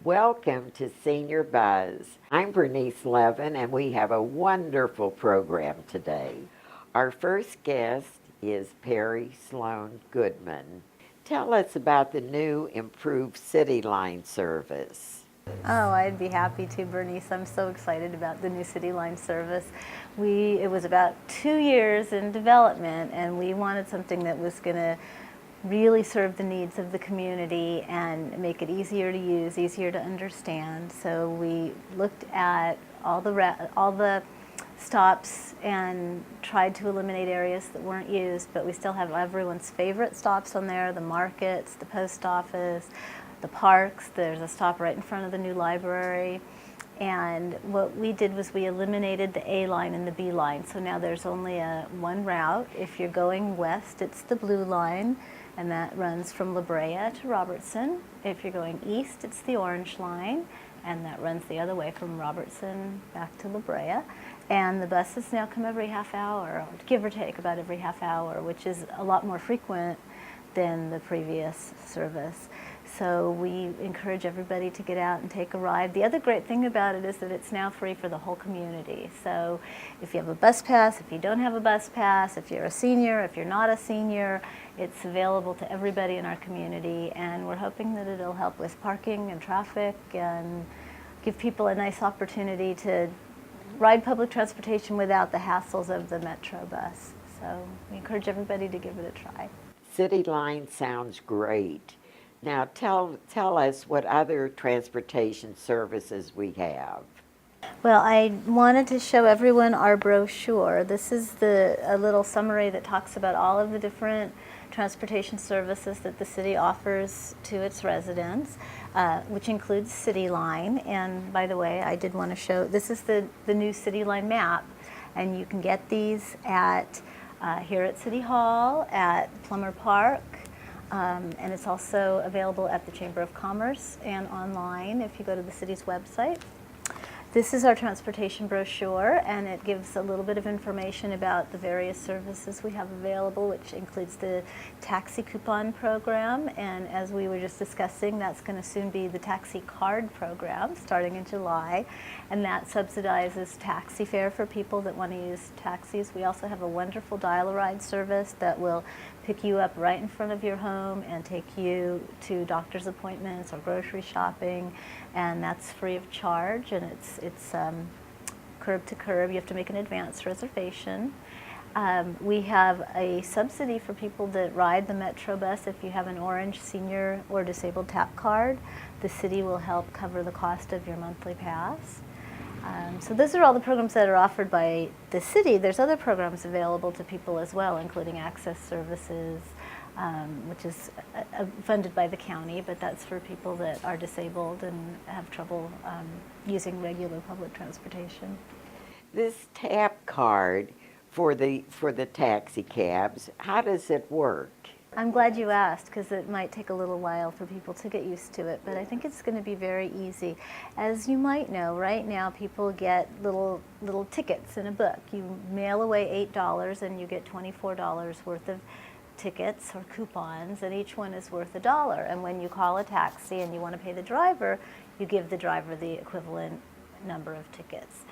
Welcome to Senior Buzz. I'm Bernice Levin, and we have a wonderful program today. Our first guest is Perry Sloan Goodman. Tell us about the new improved City Line service. Oh, I'd be happy to, Bernice. I'm so excited about the new City Line service. It was about 2 years in development, and we wanted something that was going to really serve the needs of the community and make it easier to use, easier to understand. So we looked at all the stops and tried to eliminate areas that weren't used, but we still have everyone's favorite stops on there: the markets, the post office, the parks. There's a stop right in front of the new library. And what we did was we eliminated the A line and the B line. So now there's only one route. If you're going west, it's the blue line, and that runs from La Brea to Robertson. If you're going east, it's the orange line, and that runs the other way from Robertson back to La Brea. And the buses now come every half hour, give or take about every half hour, which is a lot more frequent than the previous service. So we encourage everybody to get out and take a ride. The other great thing about it is that it's now free for the whole community. So if you have a bus pass, if you don't have a bus pass, if you're a senior, if you're not a senior, it's available to everybody in our community. And we're hoping that it'll help with parking and traffic and give people a nice opportunity to ride public transportation without the hassles of the Metro bus. So we encourage everybody to give it a try. City Line sounds great. Now tell us what other transportation services we have. Well, I wanted to show everyone our brochure. This is a little summary that talks about all of the different transportation services that the city offers to its residents, which includes City Line. And by the way, I did want to show, this is the new City Line map, and you can get these at here at City Hall, at Plummer Park, and it's also available at the Chamber of Commerce and online if you go to the city's website. This is our transportation brochure, and it gives a little bit of information about the various services we have available, which includes the taxi coupon program. And as we were just discussing, that's going to soon be the taxi card program starting in July. And that subsidizes taxi fare for people that want to use taxis. We also have a wonderful dial-a-ride service that will pick you up right in front of your home and take you to doctor's appointments or grocery shopping, and that's free of charge, and it's curb to curb. You have to make an advance reservation. We have a subsidy for people that ride the Metro bus. If you have an orange senior or disabled tap card, the city will help cover the cost of your monthly pass. So those are all the programs that are offered by the city. There's other programs available to people as well, including access services, which is funded by the county, but that's for people that are disabled and have trouble using regular public transportation. This tap card for the taxi cabs, how does it work? I'm glad you asked, because it might take a little while for people to get used to it, but I think it's going to be very easy. As you might know, right now people get little tickets in a book. You mail away $8 and you get $24 worth of tickets or coupons, and each one is worth $1. And when you call a taxi and you want to pay the driver, you give the driver the equivalent number of tickets.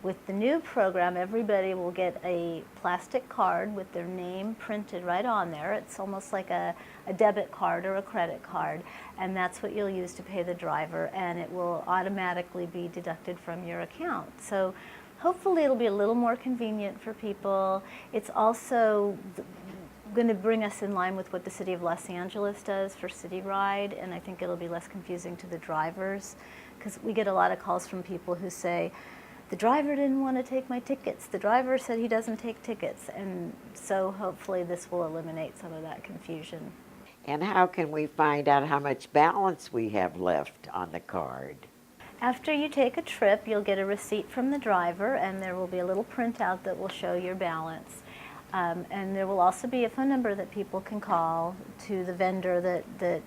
With the new program, everybody will get a plastic card with their name printed right on there. It's almost like a debit card or a credit card, and that's what you'll use to pay the driver, and it will automatically be deducted from your account. So hopefully it'll be a little more convenient for people. It's also going to bring us in line with what the city of Los Angeles does for City Ride, and I think it'll be less confusing to the drivers, because we get a lot of calls from people who say, the driver didn't want to take my tickets. The driver said he doesn't take tickets. And so hopefully this will eliminate some of that confusion. And how can we find out how much balance we have left on the card? After you take a trip, you'll get a receipt from the driver, and there will be a little printout that will show your balance. And there will also be a phone number that people can call to the vendor that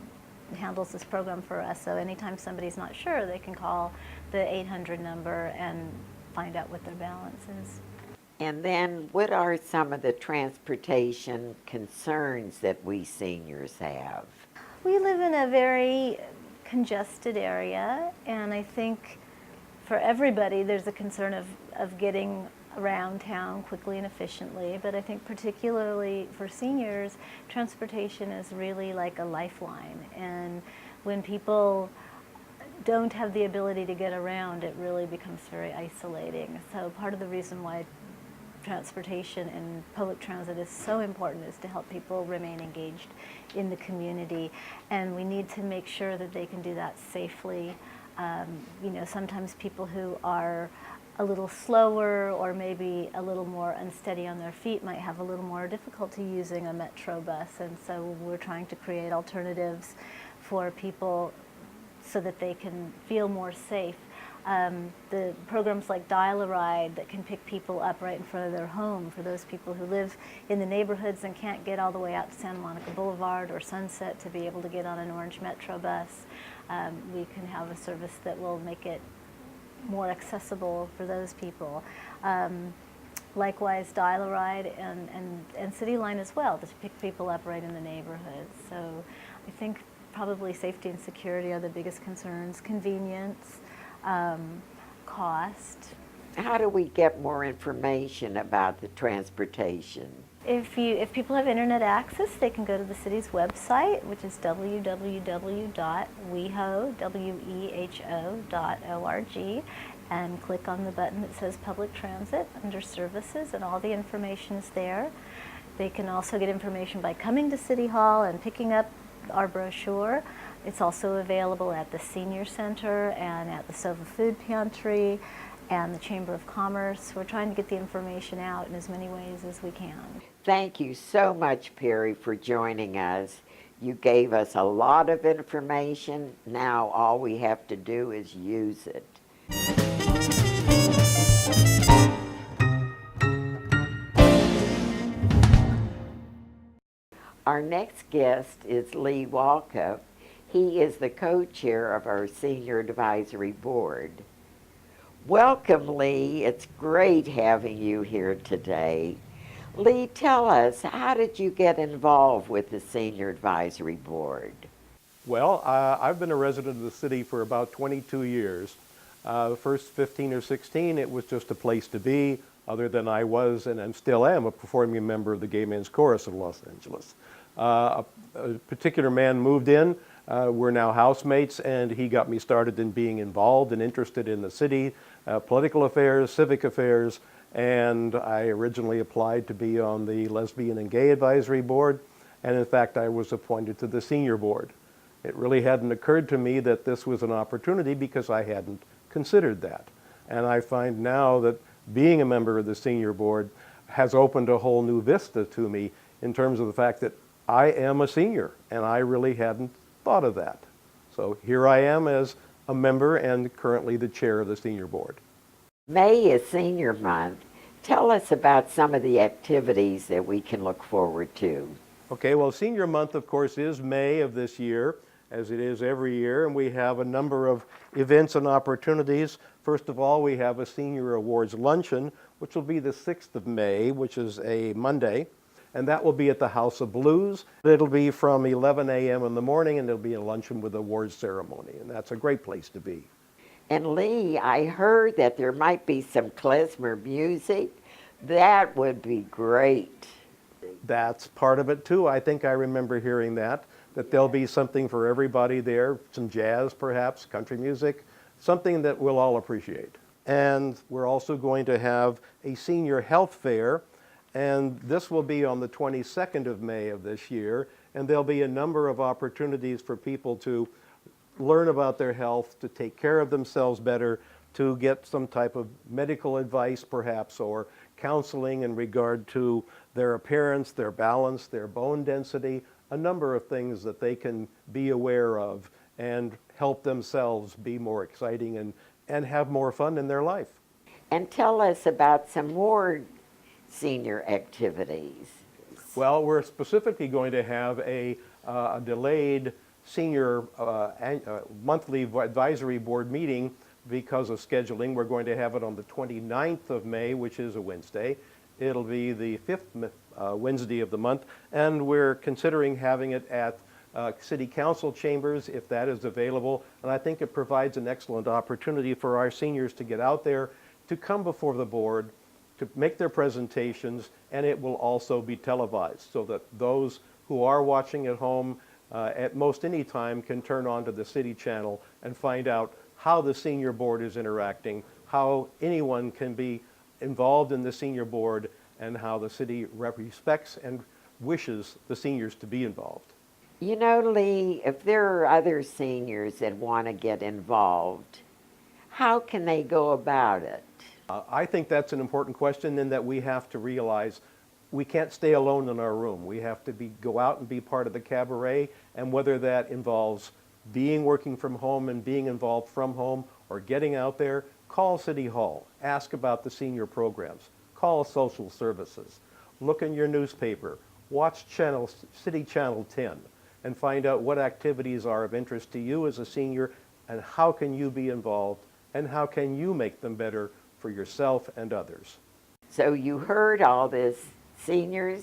handles this program for us. So anytime somebody's not sure, they can call the 800 number and find out what their balance is. And then what are some of the transportation concerns that we seniors have? We live in a very congested area, and I think for everybody there's a concern of getting around town quickly and efficiently, but I think particularly for seniors, transportation is really like a lifeline, and when people don't have the ability to get around, it really becomes very isolating. So part of the reason why transportation and public transit is so important is to help people remain engaged in the community, and we need to make sure that they can do that safely. You know, sometimes people who are a little slower or maybe a little more unsteady on their feet might have a little more difficulty using a metro bus, and so we're trying to create alternatives for people so that they can feel more safe. The programs like Dial a Ride that can pick people up right in front of their home for those people who live in the neighborhoods and can't get all the way out to Santa Monica Boulevard or Sunset to be able to get on an orange metro bus. We can have a service that will make it more accessible for those people. Likewise, Dial a Ride and City Line as well to pick people up right in the neighborhoods. So I think probably safety and security are the biggest concerns, convenience, cost. How do we get more information about the transportation? If people have internet access, they can go to the city's website, which is www.weho.org, and click on the button that says Public Transit under Services, and all the information is there. They can also get information by coming to City Hall and picking up our brochure. It's also available at the Senior Center and at the Sova Food Pantry and the Chamber of Commerce. We're trying to get the information out in as many ways as we can. Thank you so much, Perry, for joining us. You gave us a lot of information. Now all we have to do is use it. Our next guest is Lee Walkup. He is the co-chair of our Senior Advisory Board. Welcome, Lee. It's great having you here today. Lee, tell us, how did you get involved with the Senior Advisory Board? Well, I've been a resident of the city for about 22 years. The first 15 or 16, it was just a place to be, other than I was and still am a performing member of the Gay Men's Chorus of Los Angeles. A particular man moved in. We're now housemates, and he got me started in being involved and interested in the city, political affairs, civic affairs, and I originally applied to be on the Lesbian and Gay Advisory Board, and in fact I was appointed to the Senior Board. It really hadn't occurred to me that this was an opportunity because I hadn't considered that. And I find now that being a member of the Senior Board has opened a whole new vista to me in terms of the fact that I am a senior, and I really hadn't thought of that. So here I am as a member and currently the chair of the Senior Board. May is Senior Month. Tell us about some of the activities that we can look forward to. Okay, well, Senior Month, of course, is May of this year, as it is every year, and we have a number of events and opportunities. First of all, we have a Senior Awards Luncheon, which will be the 6th of May, which is a Monday, and that will be at the House of Blues. It'll be from 11 a.m. in the morning, and it'll be a luncheon with awards ceremony, and that's a great place to be. And Lee, I heard that there might be some klezmer music. That would be great. That's part of it too. I think I remember hearing that there'll be something for everybody there, some jazz perhaps, country music, something that we'll all appreciate. And we're also going to have a senior health fair, and this will be on the 22nd of May of this year, and there'll be a number of opportunities for people to learn about their health, to take care of themselves better, to get some type of medical advice perhaps, or counseling in regard to their appearance, their balance, their bone density, a number of things that they can be aware of and help themselves be more exciting and have more fun in their life. And tell us about some more senior activities. Well, we're specifically going to have a delayed senior monthly advisory board meeting because of scheduling. We're going to have it on the 29th of May, which is a Wednesday. It'll be the 5th Wednesday of the month, and we're considering having it at city council chambers if that is available. And I think it provides an excellent opportunity for our seniors to get out there, to come before the board, to make their presentations, and it will also be televised so that those who are watching at home at most any time can turn on to the city channel and find out how the senior board is interacting, how anyone can be involved in the senior board, and how the city respects and wishes the seniors to be involved. You know, Lee, if there are other seniors that want to get involved, how can they go about it? I think that's an important question in that we have to realize we can't stay alone in our room. We have to go out and be part of the cabaret, and whether that involves working from home and being involved from home or getting out there, call City Hall, ask about the senior programs, call social services, look in your newspaper, watch City Channel 10, and find out what activities are of interest to you as a senior and how can you be involved and how can you make them better for yourself and others. So you heard all this. Seniors,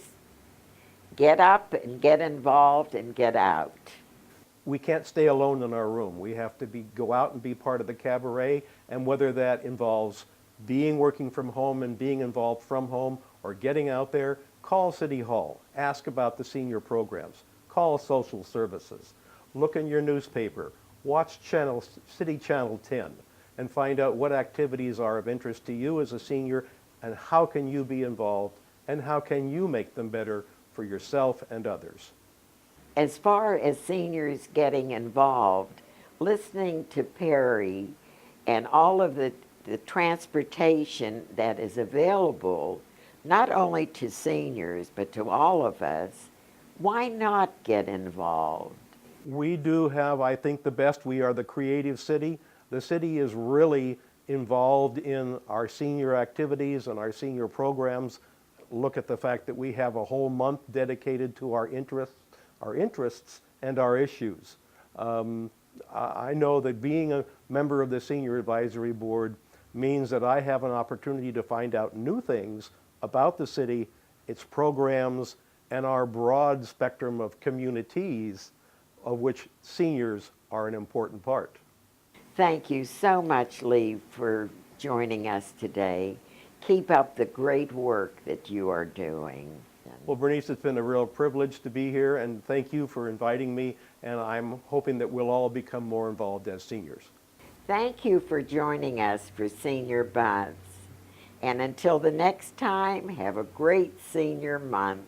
get up and get involved and get out. We can't stay alone in our room. We have to go out and be part of the cabaret, and whether that involves working from home and being involved from home or getting out there, call City Hall, ask about the senior programs, call social services, look in your newspaper, watch City Channel 10, and find out what activities are of interest to you as a senior and how can you be involved and how can you make them better for yourself and others. As far as seniors getting involved, listening to Perry and all of the transportation that is available, not only to seniors, but to all of us, why not get involved? We do have, I think, the best. We are the creative city. The city is really involved in our senior activities and our senior programs. Look at the fact that we have a whole month dedicated to our interests and our issues. I know that being a member of the Senior Advisory Board means that I have an opportunity to find out new things about the city, its programs, and our broad spectrum of communities of which seniors are an important part. Thank you so much, Lee, for joining us today. Keep up the great work that you are doing. Well, Bernice, it's been a real privilege to be here, and thank you for inviting me, and I'm hoping that we'll all become more involved as seniors. Thank you for joining us for Senior Buzz. And until the next time, have a great senior month.